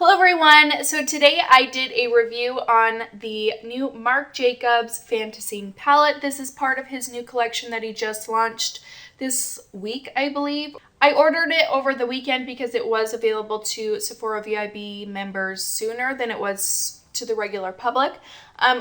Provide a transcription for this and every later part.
Hello everyone! So today I did a review on the new Marc Jacobs Fantascene palette. This is part of his new collection that he just launched this week, I believe. I ordered it over the weekend because it was available to Sephora VIP members sooner than it was to the regular public.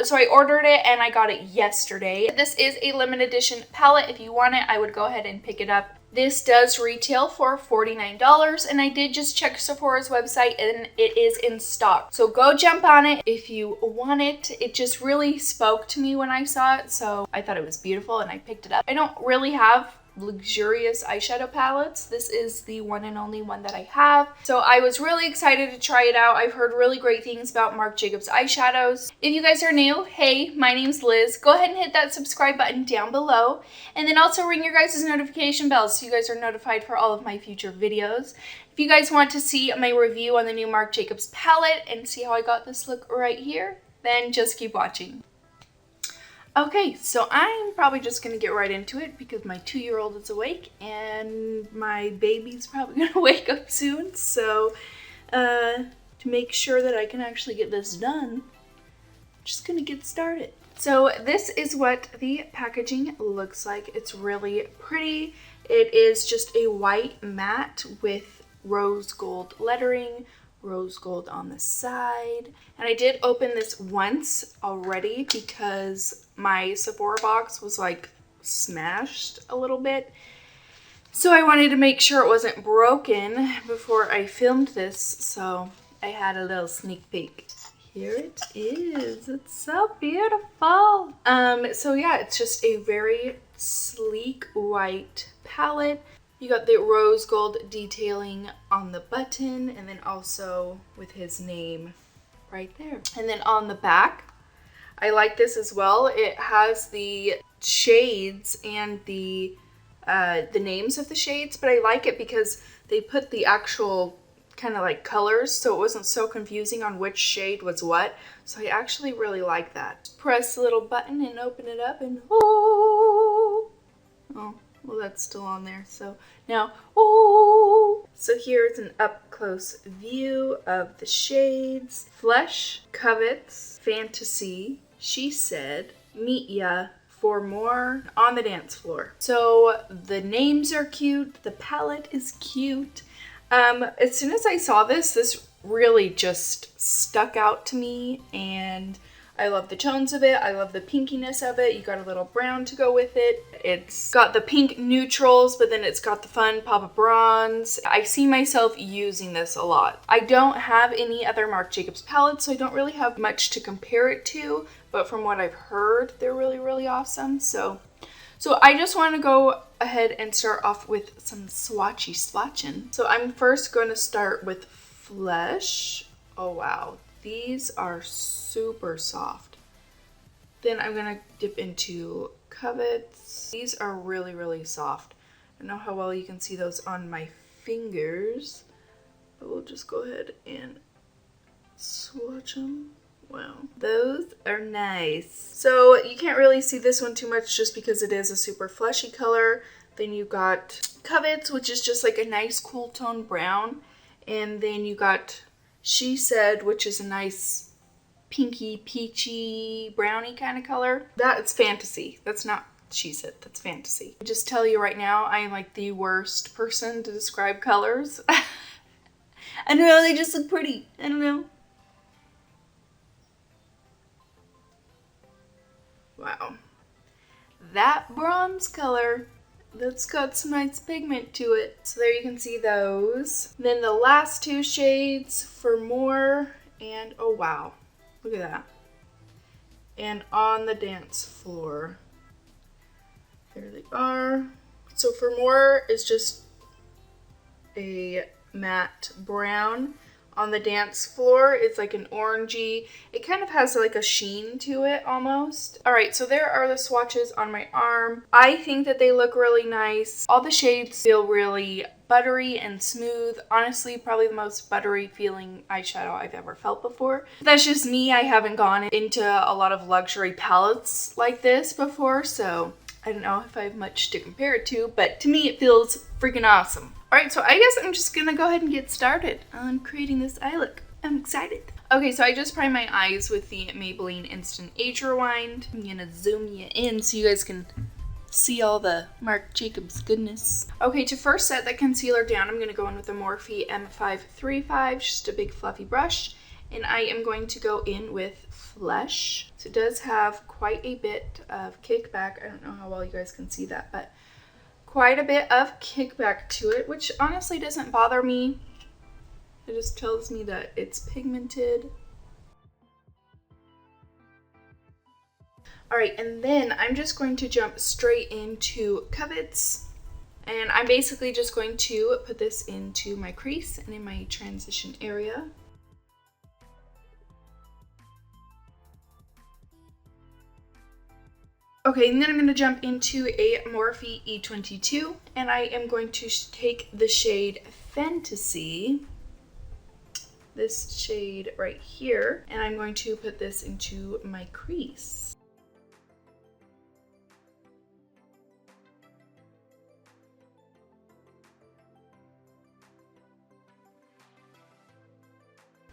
So I ordered it and I got it yesterday. This is a limited edition palette. If you want it, I would go ahead and pick it up. This does retail for $49, and I did just check Sephora's website and it is in stock. So go jump on it if you want it. It just really spoke to me when I saw it, so I thought it was beautiful and I picked it up. I don't really have luxurious eyeshadow palettes. This is the one and only one that I have. So I was really excited to try it out. I've heard really great things about Marc Jacobs eyeshadows. If you guys are new, hey, my name's Liz. Go ahead and hit that subscribe button down below. And then also ring your guys' notification bells so you guys are notified for all of my future videos. If you guys want to see my review on the new Marc Jacobs palette and see how I got this look right here, then just keep watching. Okay, so I'm probably just going to get right into it because my 2-year-old is awake and my baby's probably going to wake up soon. So to make sure that I can actually get this done, I'm just going to get started. So this is what the packaging looks like. It's really pretty. It is just a white matte with rose gold lettering, rose gold on the side. And I did open this once already because my Sephora box was like smashed a little bit. So I wanted to make sure it wasn't broken before I filmed this. So I had a little sneak peek. Here it is. It's so beautiful. So yeah, it's just a very sleek white palette. You got the rose gold detailing on the button and then also with his name right there. And then on the back, I like this as well. It has the shades and the names of the shades, but I like it because they put the actual kind of like colors so it wasn't so confusing on which shade was what. So I actually really like that. Press the little button and open it up and oh, well, that's still on there. So now, oh! So here's an up-close view of the shades. Flesh, Covets, Fantasy, She Said, Meet Ya, For More, On the Dance Floor. So the names are cute. The palette is cute. As soon as I saw this really just stuck out to me, and I love the tones of it. I love the pinkiness of it. You got a little brown to go with it. It's got the pink neutrals, but then it's got the fun pop of bronze. I see myself using this a lot. I don't have any other Marc Jacobs palettes, so I don't really have much to compare it to, but from what I've heard, they're really, really awesome. So I just want to go ahead and start off with some swatching. So I'm first going to start with Flesh. Oh wow. These are super soft. Then I'm going to dip into Covets. These are really, really soft. I don't know how well you can see those on my fingers, but we'll just go ahead and swatch them. Wow, those are nice. So you can't really see this one too much just because it is a super fleshy color. Then you got Covets, which is just like a nice cool tone brown. And then you got She Said, which is a nice pinky, peachy, brownie kind of color. That's Fantasy. That's not She Said. That's Fantasy. I'll just tell you right now, I am like the worst person to describe colors. I don't know, they just look pretty. I don't know. Wow. That bronze color, that's got some nice pigment to it. So there you can see those. Then the last two shades, For More, and oh wow, look at that. And On the Dance Floor. There they are. So For More is just a matte brown. On the Dance Floor, it's like an orangey. It kind of has like a sheen to it almost. All right, so there are the swatches on my arm. I think that they look really nice. All the shades feel really buttery and smooth. Honestly, probably the most buttery feeling eyeshadow I've ever felt before. That's just me. I haven't gone into a lot of luxury palettes like this before, so I don't know if I have much to compare it to, but to me it feels freaking awesome. Alright, so I guess I'm just gonna go ahead and get started on creating this eye look. I'm excited. Okay, so I just primed my eyes with the Maybelline Instant Age Rewind. I'm gonna zoom you in so you guys can see all the Marc Jacobs goodness. Okay, to first set that concealer down, I'm gonna go in with the Morphe M535, just a big fluffy brush. And I am going to go in with Flesh. So it does have quite a bit of kickback. I don't know how well you guys can see that, but quite a bit of kickback to it, which honestly doesn't bother me. It just tells me that it's pigmented. Alright, and then I'm just going to jump straight into Covets. And I'm basically just going to put this into my crease and in my transition area. Okay, and then I'm going to jump into a Morphe E22, and I am going to take the shade Fantasy, this shade right here, and I'm going to put this into my crease.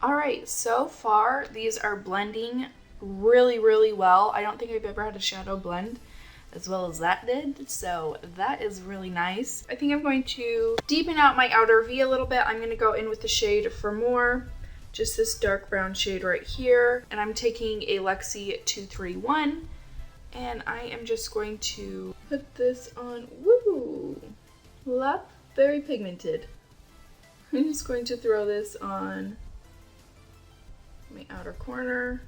Alright, so far these are blending really well. I don't think I've ever had a shadow blend as well as that did, so that is really nice. I think I'm going to deepen out my outer V a little bit. I'm going to go in with the shade For More, just this dark brown shade right here, and I'm taking a Lexi 231, and I am just going to put this on. Woo! Lap, very pigmented. I'm just going to throw this on my outer corner.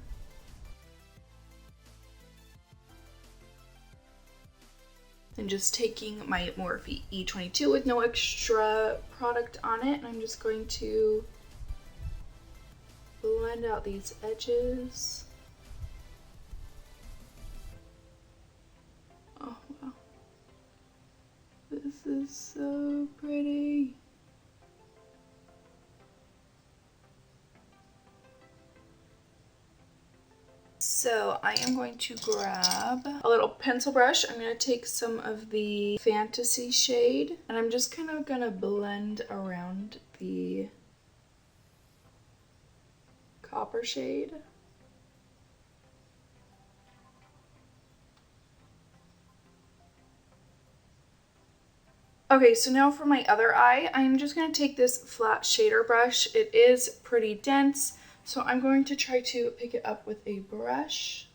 And just taking my Morphe E22 with no extra product on it, and I'm just going to blend out these edges. Oh wow, this is so pretty. So I am going to grab a little pencil brush. I'm going to take some of the Fantasy shade, and I'm just kind of going to blend around the copper shade. Okay, so now for my other eye, I'm just going to take this flat shader brush. It is pretty dense, so I'm going to try to pick it up with a brush.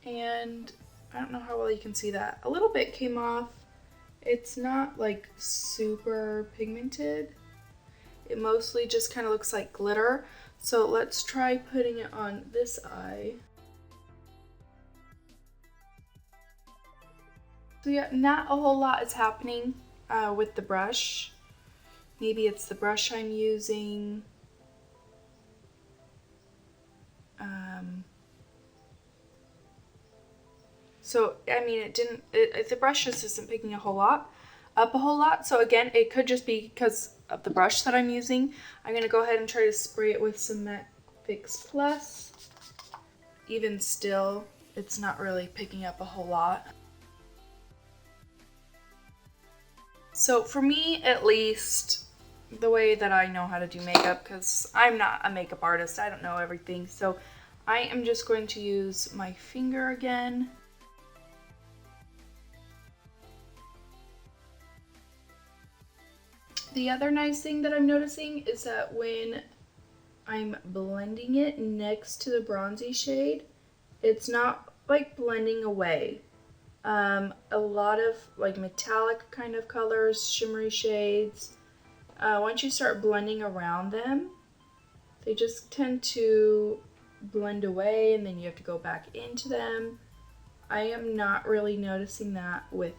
And I don't know how well you can see that. A little bit came off. It's not like super pigmented. It mostly just kind of looks like glitter. So let's try putting it on this eye. So yeah, not a whole lot is happening with the brush. Maybe it's the brush I'm using. So, I mean, the brush just isn't picking up a whole lot. So again, it could just be because of the brush that I'm using. I'm going to go ahead and try to spray it with some Matte Fix Plus. Even still, it's not really picking up a whole lot. So for me, at least, the way that I know how to do makeup, because I'm not a makeup artist, I don't know everything, so I am just going to use my finger again. The other nice thing that I'm noticing is that when I'm blending it next to the bronzy shade, it's not like blending away. A lot of like metallic kind of colors, shimmery shades, once you start blending around them, they just tend to blend away and then you have to go back into them. I am not really noticing that with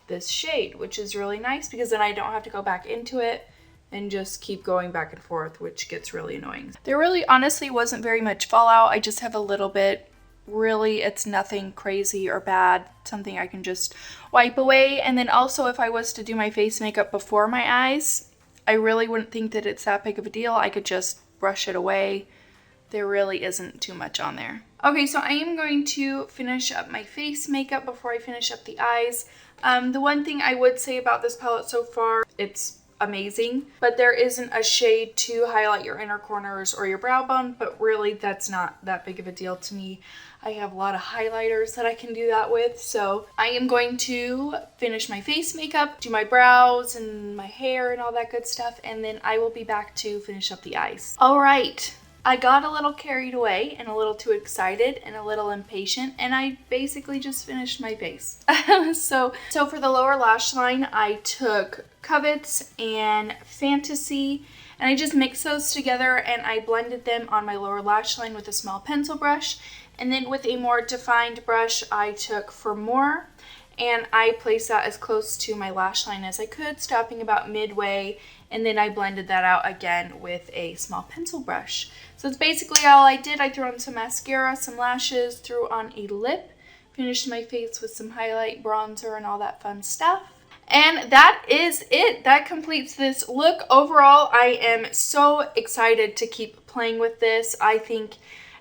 this shade, which is really nice because then I don't have to go back into it and just keep going back and forth, which gets really annoying. There really honestly wasn't very much fallout. I just have a little bit. Really, it's nothing crazy or bad, something I can just wipe away. And then also, if I was to do my face makeup before my eyes, I really wouldn't think that it's that big of a deal. I could just brush it away there really isn't too much on there. Okay, so I am going to finish up my face makeup before I finish up the eyes. The one thing I would say about this palette so far, it's amazing, but there isn't a shade to highlight your inner corners or your brow bone, but really that's not that big of a deal to me. I have a lot of highlighters that I can do that with, so I am going to finish my face makeup, do my brows and my hair and all that good stuff, and then I will be back to finish up the eyes. All right. I got a little carried away and a little too excited and a little impatient, and I basically just finished my face. So for the lower lash line, I took Covets and Fantasy, and I just mixed those together and I blended them on my lower lash line with a small pencil brush. And then with a more defined brush, I took For More, and I placed that as close to my lash line as I could, stopping about midway, and then I blended that out again with a small pencil brush. So that's basically all I did. I threw on some mascara, some lashes, threw on a lip, finished my face with some highlight, bronzer, and all that fun stuff. And that is it. That completes this look. Overall, I am so excited to keep playing with this. I think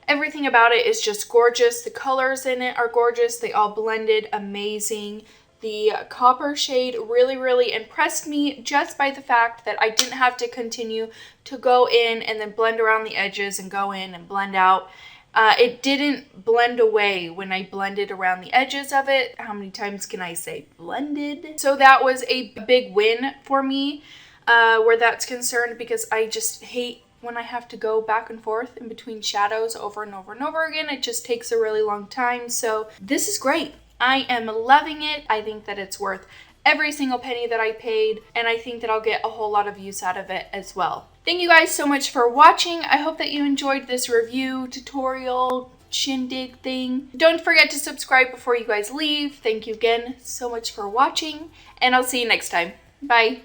everything about it is just gorgeous. The colors in it are gorgeous. They all blended amazing. The copper shade really, really impressed me just by the fact that I didn't have to continue to go in and then blend around the edges and go in and blend out. It didn't blend away when I blended around the edges of it. How many times can I say blended? So that was a big win for me where that's concerned, because I just hate when I have to go back and forth in between shadows over and over and over again. It just takes a really long time. So this is great. I am loving it. I think that it's worth every single penny that I paid, and I think that I'll get a whole lot of use out of it as well. Thank you guys so much for watching. I hope that you enjoyed this review, tutorial, shindig thing. Don't forget to subscribe before you guys leave. Thank you again so much for watching, and I'll see you next time. Bye.